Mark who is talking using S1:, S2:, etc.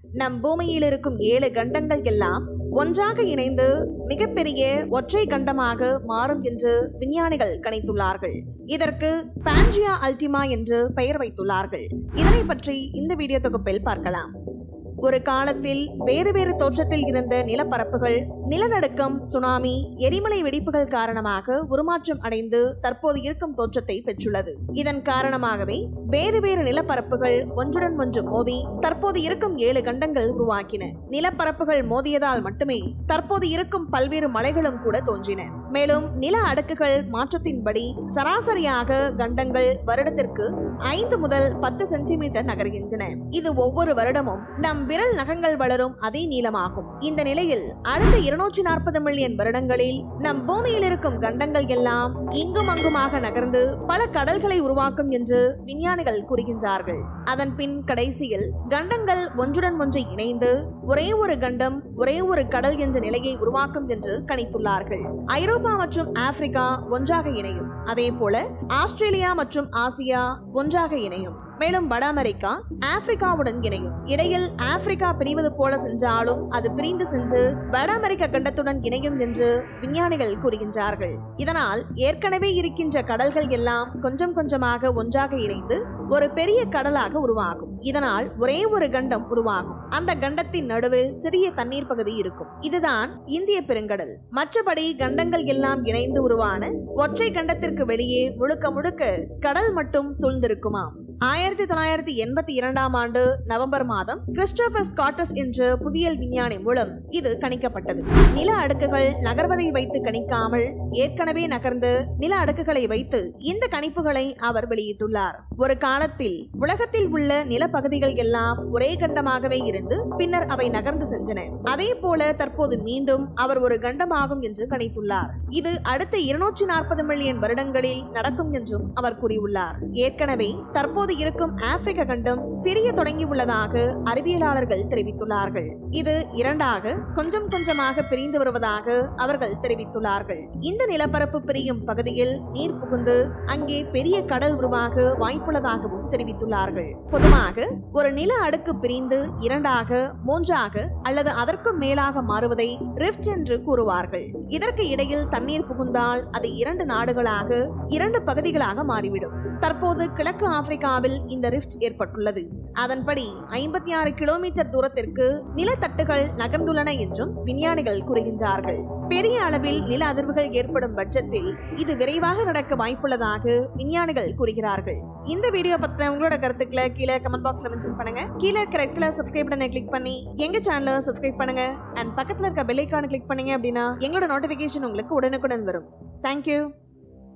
S1: நம் பூமியில் இருக்கும் 7 கண்டங்கள் எல்லாம் ஒன்றாக இணைந்து மிகப்பெரிய ஒற்றை கண்டமாக மாறும் என்று விஞ்ஞானிகள் கணித்துள்ளார்கள். இதற்கு பான்ஜியா அல்டிமா என்று பெயர் வைத்துள்ளார்கள். இதனை பற்றி இந்த வீடியோ தொகுப்பில் பார்க்கலாம். ஒரு காலத்தில் வேறு வேறு தோற்றத்தில் இருந்த நிலப்பரப்புகள் நிலநடுக்கம், சுனாமி, எரிமலை வெடிப்புகள் காரணமாக உருமாற்றம் அடைந்து தற்போது இருக்கும் தோற்றத்தை பெற்றுள்ளது. இதன் காரணமாகவே வேறு வேறு நிலப்பரப்புகள் ஒன்றுடன் ஒன்று மோதி தற்போது இருக்கும் 7 கண்டங்கள் உருவாக்கின. நிலப்பரப்புகள் மோதியதால் மட்டுமே தற்போது இருக்கும் பல்வேறு மலைகளும் கூட தோன்றின. மேலும் நில அடுக்குகள் மாற்றத்தின்படி சராசரியாக கண்டங்கள் வருடத்திற்கு 5 முதல் 10 சென்டிமீட்டர் நகர்கின்றன. இது ஒவ்வொரு வருடமும் நம் விரல் நகங்கள் வளரும் அதே நீளமாகும். இந்த நிலையில் அடுத்த 240 மில்லியன் வருடங்களில் நம் பூமியில் இருக்கும் கண்டங்கள் எல்லாம் இங்கும் அங்குமாக நகர்ந்து பல கடல்களை உருவாக்கும் என்று விஞ்ஞானிகள் கூறுகின்றார்கள். அதன் பின் கடைசியில் கண்டங்கள் ஒன்றுடன் ஒன்று இணைந்து ஒரே ஒரு கண்டம், ஒரே ஒரு கடல் என்ற நிலையை உருவாக்கும் என்று கணித்துள்ளார்கள். ஐரோப்பா மற்றும் ஆப்பிரிக்கா ஒன்றாக இணையும். அதே போல ஆஸ்திரேலியா மற்றும் ஆசியா ஒன்றாக இணையும். மேலும் வட அமெரிக்கா ஆப்பிரிக்காவுடன் இணையும். இடையில் ஆப்பிரிக்கா பிரிவது போல சென்றாலும் அது பிரிந்து சென்று வட அமெரிக்க கண்டத்துடன் இணையும் என்று விஞ்ஞானிகள் கூறுகின்றார்கள். இதனால் ஏற்கனவே இருக்கின்ற கடல்கள் எல்லாம் கொஞ்சம் கொஞ்சமாக ஒன்றாக இணைந்து ஒரு பெரிய கடலாக உருவாகும். இதனால் ஒரே ஒரு கண்டம் உருவாகும். அந்த கண்டத்தின் நடுவில் சிறிய தண்ணீர் பகுதி இருக்கும். இதுதான் இந்திய பெருங்கடல். மற்றபடி கண்டங்கள் எல்லாம் இணைந்து உருவான ஒற்றை கண்டத்திற்கு வெளியே முழுக்க முழுக்க கடல் மட்டும் சூழ்ந்திருக்குமாம். 1982ஆம் ஆண்டு நவம்பர் மாதம் கிறிஸ்டோபர் ஸ்காட்டஸ் என்ற புதிய விஞ்ஞானி மூலம் இது கணிக்கப்பட்டது. நில அடுக்குகள் நகர்வதை வைத்து கணிக்காமல் ஏற்கனவே நகர்ந்த நில அடுக்குகளை வைத்து இந்த கணிப்புகளை அவர் வெளியிட்டுள்ளார். ஒரு காலத்தில் உலகத்தில் உள்ள நிலப்பகுதிகள் எல்லாம் ஒரே கண்டமாகவே இருந்து பின்னர் அவை நகர்ந்து சென்றன. அதே போல தற்போது மீண்டும் அவர் ஒரு கண்டமாகும் என்று கணித்துள்ளார். இது அடுத்த 240 மில்லியன் வருடங்களில் நடக்கும் என்றும் அவர் கூறியுள்ளார். ஏற்கனவே தற்போது இருக்கும் ஆப்பிரிக்க கண்டம் பிரிய தொடங்கியுள்ளதாக அறிவியலாளர்கள் தெரிவித்துள்ளார்கள். இது 2ஆக கொஞ்சம் கொஞ்சமாக பிரிந்து வருவதாக அவர்கள் தெரிவித்துள்ளார்கள். இந்த நிலப்பரப்பு பிரியும் பகுதியில் நீர் புகுந்து அங்கே பெரிய கடல் உருவாக வாய்ப்புள்ளதாகவும் தெரிவித்துள்ளார்கள். பொதுவாக ஒரு நில அடுக்கு பிரிந்து 2ஆக 3ஆக அல்லது அதற்கும் மேலாக மாறுவதை ரிஃப்ட் என்று கூறுவார்கள். இதற்கு இடையில் தண்ணீர் புகுந்தால் அது 2 நாடுகளாக 2 பகுதிகளாக மாறிவிடும். தற்போது கிழக்கு ஆப்பிரிக்காவில் இந்த ரிஃப்ட் ஏற்பட்டுள்ளது. அதன்படி 56 கிலோமீட்டர் தூரத்திற்கு நிலத்தட்டுகள் நகர்ந்துள்ளன என்றும் விஞ்ஞானிகள் கூறுகின்றார்கள். பெரிய அளவில் நில அதிர்வுகள் ஏற்படும் பட்சத்தில் இது விரைவாக நடக்க வாய்ப்புள்ளதாக விஞ்ஞானிகள் கூறுகிறார்கள். இந்த வீடியோ பத்தின உங்களோட கருத்துக்களை கீழே கமெண்ட் பாக்ஸ்ல மென்ஷன் பண்ணுங்க. கீழே இருக்கிற ரெட் கலர் சப்ஸ்கிரைப் பட்டனை கிளிக் பண்ணி எங்க சேனலை சப்ஸ்கிரைப் பண்ணுங்க. அண்ட் பக்கத்துல இருக்க பெல் ஐகானை கிளிக் பண்ணீங்க அப்படின்னா எங்களோட நோட்டிபிகேஷன் உங்களுக்கு உடனுக்குடன் வரும். தேங்க்யூ.